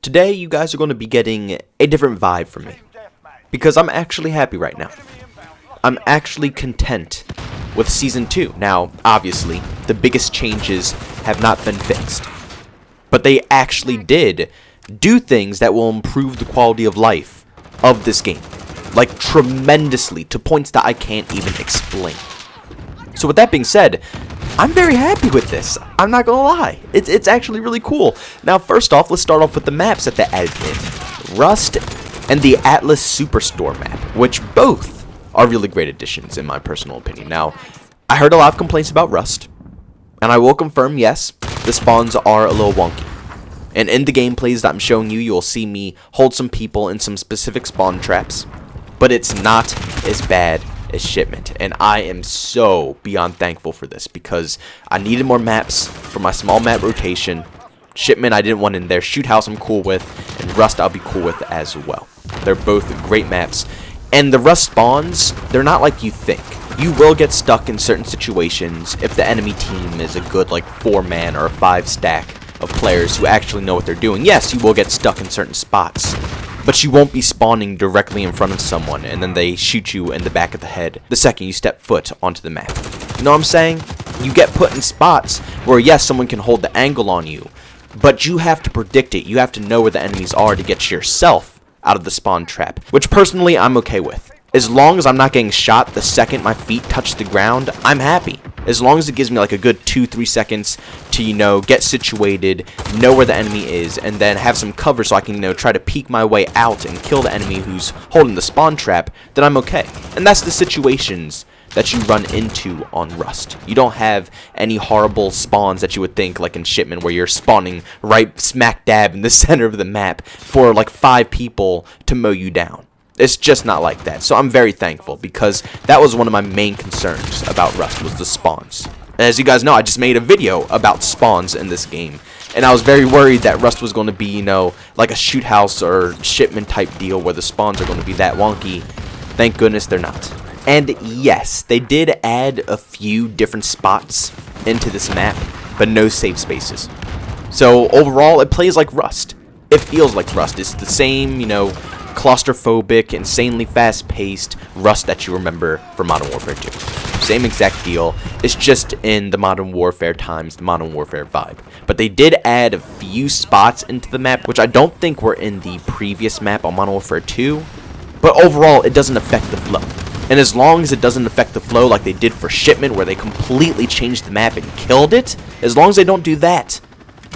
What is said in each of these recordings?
Today, you guys are going to be getting a different vibe from me, because I'm actually happy right now. I'm actually content with Season 2. Now, obviously, the biggest changes have not been fixed, but they actually did do things that will improve the quality of life of this game, like tremendously, to points that I can't even explain. So with that being said, I'm very happy with this. I'm not gonna lie. It's actually really cool. Now, first off, let's start off with the maps that they added in. Rust and the Atlas Superstore map, which both are really great additions in my personal opinion. Now, I heard a lot of complaints about Rust, and I will confirm, yes, the spawns are a little wonky. And in the gameplays that I'm showing you, you'll see me hold some people in some specific spawn traps, but it's not as bad as Shipment, and I am so beyond thankful for this because I needed more maps for my small map rotation. Shipment I didn't want in there, Shoot House I'm cool with, and Rust I'll be cool with as well. They're both great maps, and the Rust spawns, they're not like you think. You will get stuck in certain situations if the enemy team is a good like 4-man or a 5-stack of players who actually know what they're doing. Yes, you will get stuck in certain spots, but you won't be spawning directly in front of someone and then they shoot you in the back of the head the second you step foot onto the map. You know what I'm saying? You get put in spots where, yes, someone can hold the angle on you, but you have to predict it. You have to know where the enemies are to get yourself out of the spawn trap, which personally I'm okay with. As long as I'm not getting shot the second my feet touch the ground, I'm happy. As long as it gives me like a good 2-3 seconds to, you know, get situated, know where the enemy is, and then have some cover so I can, you know, try to peek my way out and kill the enemy who's holding the spawn trap, then I'm okay. And that's the situations that you run into on Rust. You don't have any horrible spawns that you would think like in Shipment where you're spawning right smack dab in the center of the map for like 5 people to mow you down. It's just not like that. So I'm very thankful because that was one of my main concerns about Rust was the spawns. And as you guys know, I just made a video about spawns in this game. And I was very worried that Rust was going to be, you know, like a Shoot House or Shipment type deal where the spawns are going to be that wonky. Thank goodness they're not. And yes, they did add a few different spots into this map, but no safe spaces. So overall, it plays like Rust. It feels like Rust. It's the same, you know, claustrophobic, insanely fast-paced Rust that you remember from Modern Warfare 2. Same exact deal. It's just in the Modern Warfare times the Modern Warfare vibe. But they did add a few spots into the map, which I don't think were in the previous map on Modern Warfare 2. But overall, it doesn't affect the flow. And as long as it doesn't affect the flow like they did for Shipment, where they completely changed the map and killed it, as long as they don't do that,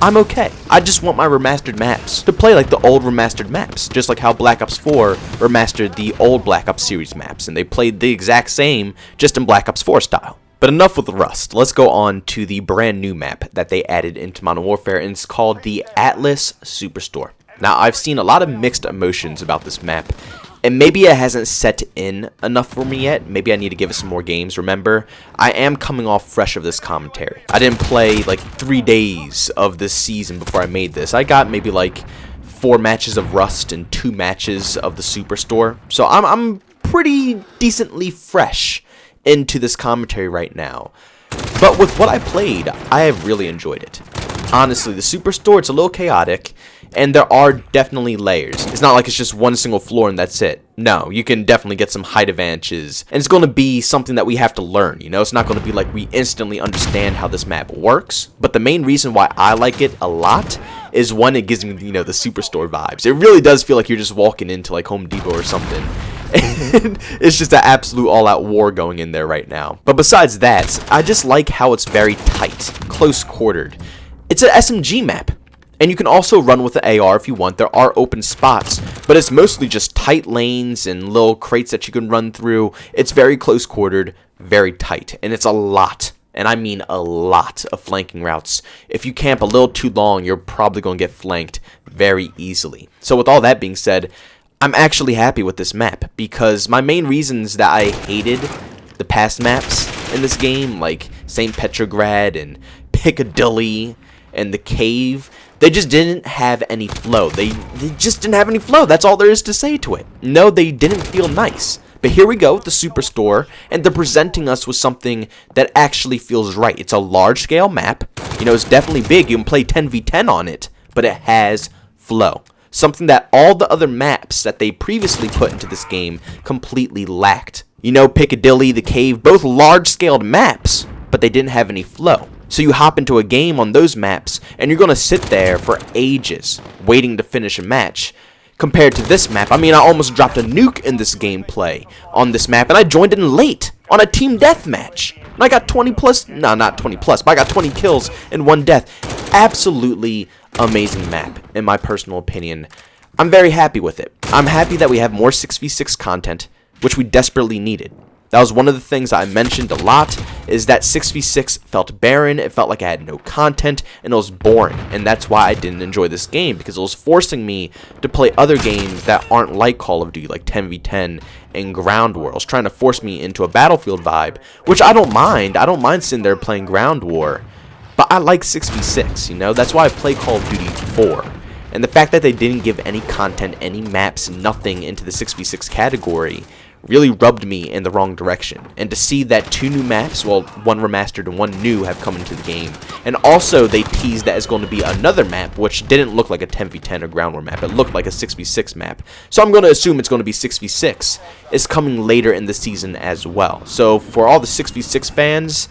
I'm okay. I just want my remastered maps to play like the old remastered maps, just like how Black Ops 4 remastered the old Black Ops series maps, and they played the exact same, just in Black Ops 4 style. But enough with Rust. Let's go on to the brand new map that they added into Modern Warfare, and it's called the Atlas Superstore. Now, I've seen a lot of mixed emotions about this map, and maybe it hasn't set in enough for me yet. Maybe I need to give it some more games. Remember, I am coming off fresh of this commentary. I didn't play like 3 days of this season before I made this. I got maybe like 4 matches of Rust and 2 matches of the Superstore. So I'm pretty decently fresh into this commentary right now. But with what I played, I have really enjoyed it. Honestly, the Superstore, it's a little chaotic, and there are definitely layers. It's not like it's just one single floor and that's it. No, you can definitely get some height advantages, and it's going to be something that we have to learn, you know? It's not going to be like we instantly understand how this map works, but the main reason why I like it a lot is, one, it gives me, you know, the Superstore vibes. It really does feel like you're just walking into like Home Depot or something. And it's just an absolute all-out war going in there right now. But besides that, I just like how it's very tight, close-quartered. It's an SMG map, and you can also run with the AR if you want. There are open spots, but it's mostly just tight lanes and little crates that you can run through. It's very close-quartered, very tight, and it's a lot, and I mean a lot of flanking routes. If you camp a little too long, you're probably going to get flanked very easily. So with all that being said, I'm actually happy with this map, because my main reasons that I hated the past maps in this game, like St. Petrograd and Piccadilly and the Cave, they just didn't have any flow. They just didn't have any flow. That's all there is to say to it. No, they didn't feel nice. But here we go with the Superstore, and they're presenting us with something that actually feels right. It's a large-scale map. You know, it's definitely big. You can play 10v10 on it, but it has flow. something that all the other maps that they previously put into this game completely lacked. You know, Piccadilly, The Cave, both large-scaled maps, but they didn't have any flow. So you hop into a game on those maps, and you're going to sit there for ages, waiting to finish a match. Compared to this map, I mean, I almost dropped a nuke in this gameplay on this map, and I joined in late on a team deathmatch. And I got 20 plus, no, not 20 plus, but I got 20 kills and 1 death. Absolutely amazing map, in my personal opinion. I'm very happy with it. I'm happy that we have more 6v6 content, which we desperately needed. That was one of the things I mentioned a lot, is that 6v6 felt barren, it felt like I had no content, and it was boring. And that's why I didn't enjoy this game, because it was forcing me to play other games that aren't like Call of Duty, like 10v10 and Ground War. It was trying to force me into a Battlefield vibe, which I don't mind. I don't mind sitting there playing Ground War, but I like 6v6, you know? That's why I play Call of Duty 4. And the fact that they didn't give any content, any maps, nothing into the 6v6 category really rubbed me in the wrong direction. And to see that 2 new maps, well, 1 remastered and 1 new, have come into the game. And also they teased that it's going to be another map, which didn't look like a 10v10 or Ground War map. It looked like a 6v6 map. So I'm going to assume it's going to be 6v6. It's coming later in the season as well. So for all the 6v6 fans,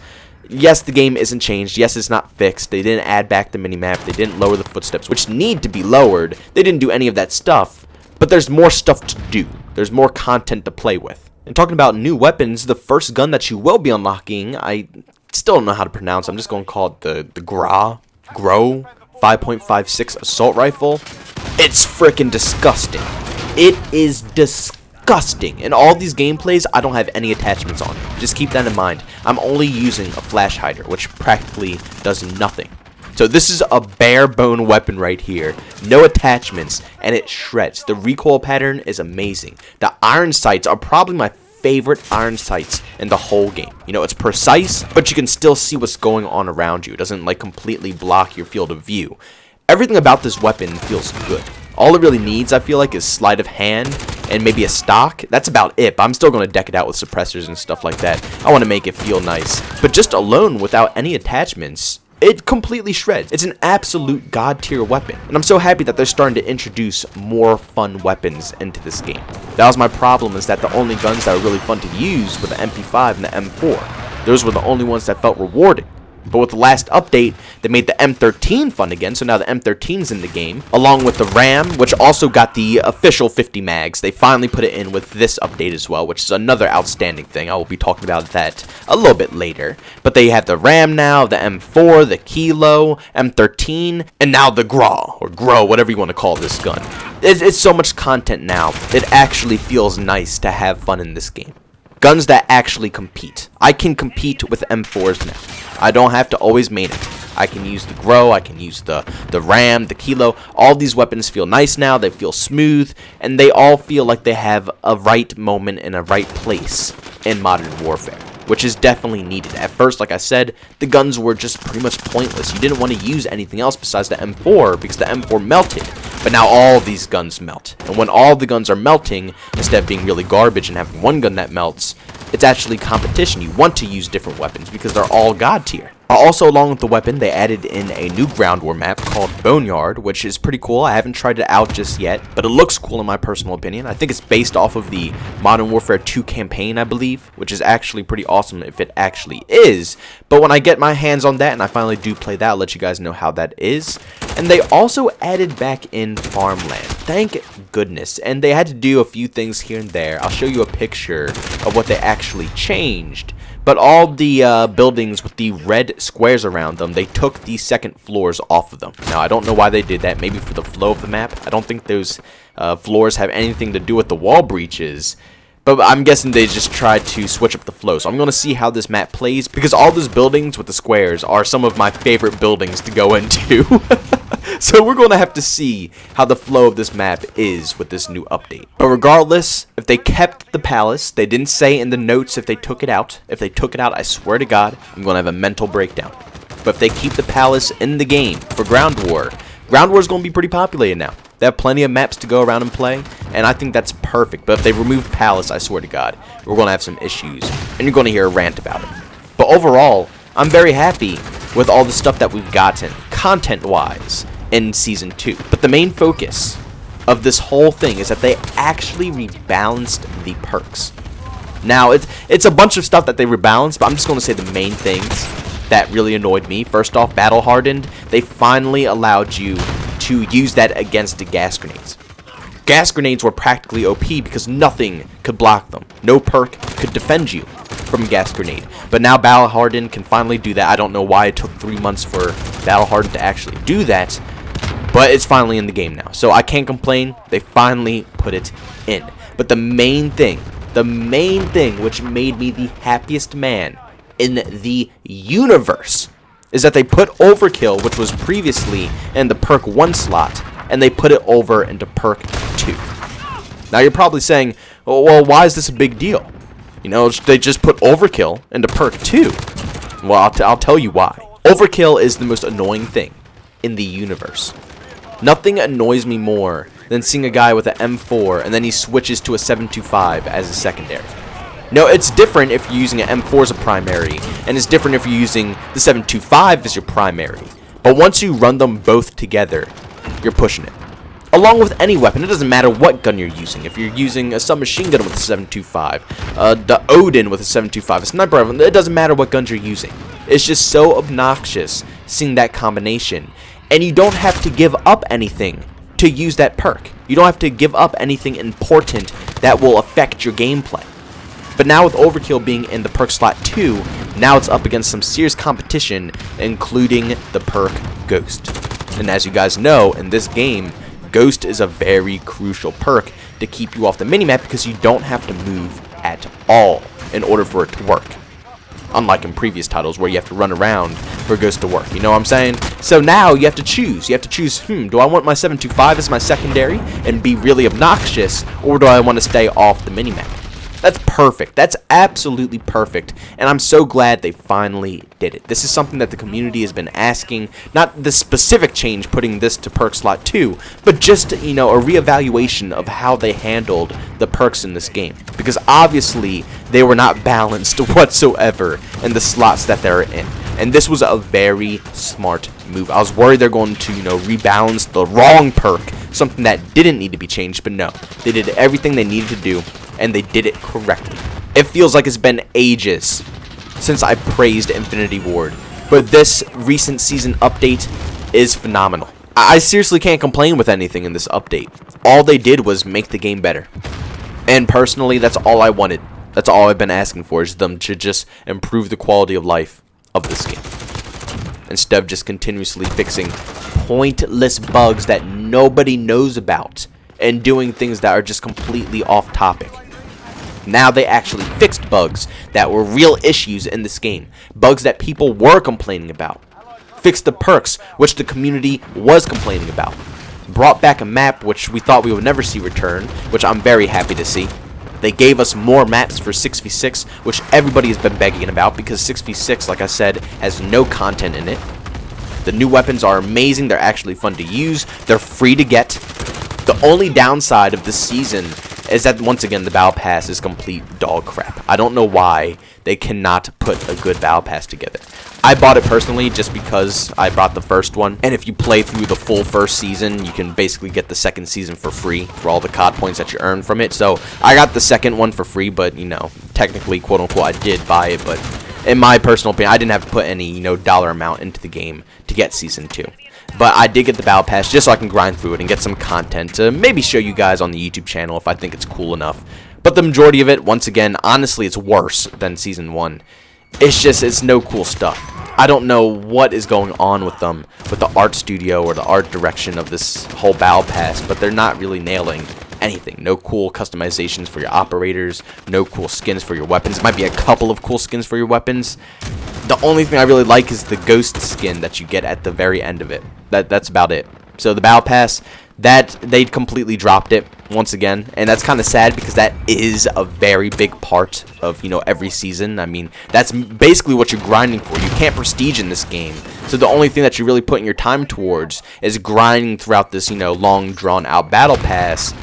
yes, the game isn't changed. Yes, it's not fixed. They didn't add back the minimap. They didn't lower the footsteps, which need to be lowered. They didn't do any of that stuff. But there's more stuff to do. There's more content to play with. And talking about new weapons, the first gun that you will be unlocking, I still don't know how to pronounce. I'm just going to call it the GRO 5.56 assault rifle. It's freaking disgusting. It is disgusting. In all these gameplays, I don't have any attachments on it. Just keep that in mind. I'm only using a flash hider, which practically does nothing. So this is a bare bone weapon right here, no attachments, and it shreds. The recoil pattern is amazing. The iron sights are probably my favorite iron sights in the whole game. You know, it's precise, but you can still see what's going on around you. It doesn't like completely block your field of view. Everything about this weapon feels good. All it really needs, I feel like, is sleight of hand and maybe a stock. That's about it, but I'm still going to deck it out with suppressors and stuff like that. I want to make it feel nice. But just alone, without any attachments, it completely shreds. It's an absolute god tier weapon. And I'm so happy that they're starting to introduce more fun weapons into this game. That was my problem, is that the only guns that were really fun to use were the MP5 and the M4. Those were the only ones that felt rewarding. But with the last update, they made the M13 fun again, so now the M13's in the game, along with the RAM, which also got the official 50 mags. They finally put it in with this update as well, which is another outstanding thing. I will be talking about that a little bit later. But they have the RAM now, the M4, the Kilo, M13, and now the GRO, or GRO, whatever you want to call this gun. It's so much content now, it actually feels nice to have fun in this game. Guns that actually compete. I can compete with M4s now. I don't have to always main it. I can use the GRO, I can use the RAM, the Kilo. All these weapons feel nice now, they feel smooth, and they all feel like they have a right moment and a right place in Modern Warfare, which is definitely needed. At first, like I said, the guns were just pretty much pointless. You didn't want to use anything else besides the M4 because the M4 melted. But now all these guns melt. And when all the guns are melting, instead of being really garbage and having one gun that melts, it's actually competition. You want to use different weapons because they're all god tier. Also, along with the weapon, they added in a new Ground War map called Boneyard, which is pretty cool. I haven't tried it out just yet, but it looks cool in my personal opinion. I think it's based off of the Modern Warfare 2 campaign, I believe, which is actually pretty awesome if it actually is. But when I get my hands on that and I finally do play that, I'll let you guys know how that is. And they also added back in farmland. Thank goodness. And they had to do a few things here and there. I'll show you a picture of what they actually changed. But all the buildings with the red squares around them, they took the second floors off of them. Now, I don't know why they did that. Maybe for the flow of the map. I don't think those floors have anything to do with the wall breaches. But I'm guessing they just tried to switch up the flow. So I'm going to see how this map plays, because all those buildings with the squares are some of my favorite buildings to go into. So we're going to have to see how the flow of this map is with this new update. But regardless, if they kept the palace, they didn't say in the notes if they took it out. If they took it out, I swear to God, I'm going to have a mental breakdown. But if they keep the palace in the game for Ground War is going to be pretty populated now. They have plenty of maps to go around and play, and I think that's perfect. But if they remove Palace, I swear to God, we're going to have some issues, and you're going to hear a rant about it. But overall, I'm very happy with all the stuff that we've gotten, content-wise, in Season 2. But the main focus of this whole thing is that they actually rebalanced the perks. Now, it's a bunch of stuff that they rebalanced, but I'm just going to say the main things that really annoyed me. First off, Battle Hardened, they finally allowed you to use that against the gas grenades. Gas grenades were practically OP because nothing could block them. No perk could defend you from a gas grenade. But now Battle Hardened can finally do that. I don't know why it took 3 months for Battle Hardened to actually do that, but it's finally in the game now. So I can't complain. They finally put it in. But the main thing which made me the happiest man in the universe is that they put Overkill, which was previously in the perk 1 slot, and they put it over into perk 2. Now you're probably saying, well, why is this a big deal? You know, they just put Overkill into perk 2. Well, I'll tell you why. Overkill is the most annoying thing in the universe. Nothing annoys me more than seeing a guy with an M4 and then he switches to a 7.25 as a secondary. No, it's different if you're using an M4 as a primary, and it's different if you're using the 7.25 as your primary. But once you run them both together, you're pushing it. Along with any weapon, it doesn't matter what gun you're using. If you're using a submachine gun with a 7.25, the Odin with a 7.25, a sniper rifle, it doesn't matter what guns you're using. It's just so obnoxious seeing that combination. And you don't have to give up anything to use that perk. You don't have to give up anything important that will affect your gameplay. But now with Overkill being in the perk slot 2, now it's up against some serious competition, including the perk Ghost. And as you guys know, in this game, Ghost is a very crucial perk to keep you off the minimap because you don't have to move at all in order for it to work. Unlike in previous titles where you have to run around for Ghost to work. You know what I'm saying? So now you have to choose. You have to choose, do I want my 7.25 as my secondary and be really obnoxious, or do I want to stay off the minimap? That's perfect. That's absolutely perfect. And I'm so glad they finally did it. This is something that the community has been asking. Not the specific change putting this to perk slot 2, but just, you know, a reevaluation of how they handled the perks in this game. Because obviously they were not balanced whatsoever in the slots that they're in. And this was a very smart move. I was worried they're going to, you know, rebalance the wrong perk, something that didn't need to be changed, but no. They did everything they needed to do, and they did it correctly. It feels like it's been ages since I praised Infinity Ward, but this recent season update is phenomenal. I seriously can't complain with anything in this update. All they did was make the game better. And personally, that's all I wanted. That's all I've been asking for, is them to just improve the quality of life of this game, instead of just continuously fixing pointless bugs that nobody knows about and doing things that are just completely off topic. Now they actually fixed bugs that were real issues in this game, bugs that people were complaining about, fixed the perks which the community was complaining about, brought back a map which we thought we would never see return, which I'm very happy to see. They gave us more maps for 6v6, which everybody has been begging about, because 6v6, like I said, has no content in it. The new weapons are amazing. They're actually fun to use. They're free to get. The only downside of this season is that, once again, the Battle Pass is complete dog crap. I don't know why they cannot put a good Battle Pass together. I bought it personally just because I bought the first one, and if you play through the full first season, you can basically get the second season for free for all the COD points that you earn from it. So I got the second one for free, but, you know, technically, quote unquote, I did buy it, but in my personal opinion, I didn't have to put any, you know, dollar amount into the game to get season 2. But I did get the Battle Pass just so I can grind through it and get some content to maybe show you guys on the YouTube channel if I think it's cool enough. But the majority of it, once again, honestly, it's worse than season 1. It's no cool stuff. I don't know what is going on with them, with the art studio or the art direction of this whole Battle Pass, but they're not really nailing anything. No cool customizations for your operators, no cool skins for your weapons. Might be a couple of cool skins for your weapons. The only thing I really like is the ghost skin that you get at the very end of it. That's about it. So the Battle Pass, that they completely dropped it once again, and that's kind of sad because that is a very big part of, you know, every season. I mean, that's basically what you're grinding for. You can't prestige in this game, so the only thing that you're really putting your time towards is grinding throughout this, you know, long drawn out Battle Pass.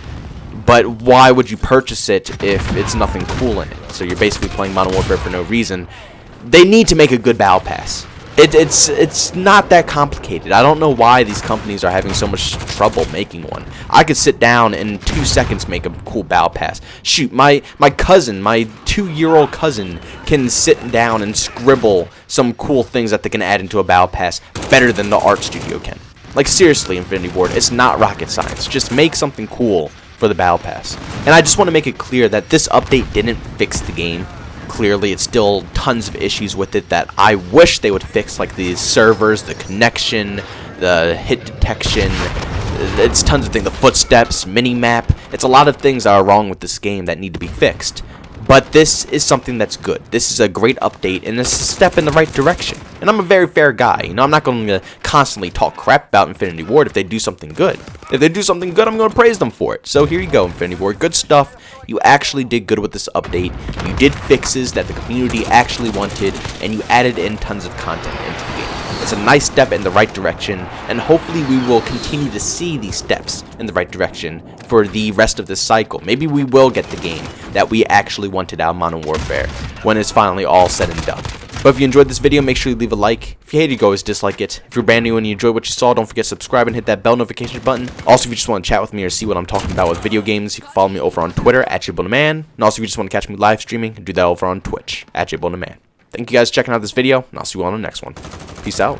But why would you purchase it if it's nothing cool in it? So you're basically playing Modern Warfare for no reason. They need to make a good Battle Pass. It's not that complicated. I don't know why these companies are having so much trouble making one. I could sit down in 2 seconds make a cool battle pass. Shoot, my cousin, my 2-year-old cousin, can sit down and scribble some cool things that they can add into a battle pass better than the art studio can. Like, seriously, Infinity Ward, it's not rocket science. Just make something cool for the battle pass. And I just want to make it clear that this update didn't fix the game. Clearly, it's still tons of issues with it that I wish they would fix, like the servers, the connection, the hit detection. It's tons of things, the footsteps, mini-map. It's a lot of things that are wrong with this game that need to be fixed. But this is something that's good. This is a great update, and it's a step in the right direction. And I'm a very fair guy. You know, I'm not going to constantly talk crap about Infinity Ward if they do something good. If they do something good, I'm going to praise them for it. So here you go, Infinity Ward. Good stuff. You actually did good with this update. You did fixes that the community actually wanted, and you added in tons of content into the game. It's a nice step in the right direction, and hopefully we will continue to see these steps in the right direction for the rest of this cycle. Maybe we will get the game that we actually wanted out of Modern Warfare when it's finally all said and done. But if you enjoyed this video, make sure you leave a like. If you hated it, you can always dislike it. If you're brand new and you enjoyed what you saw, don't forget to subscribe and hit that bell notification button. Also, if you just want to chat with me or see what I'm talking about with video games, you can follow me over on Twitter at JbowenDaMan. And also, if you just want to catch me live streaming, do that over on Twitch at JbowenDaMan. Thank you guys for checking out this video, and I'll see you all on the next one. Peace out.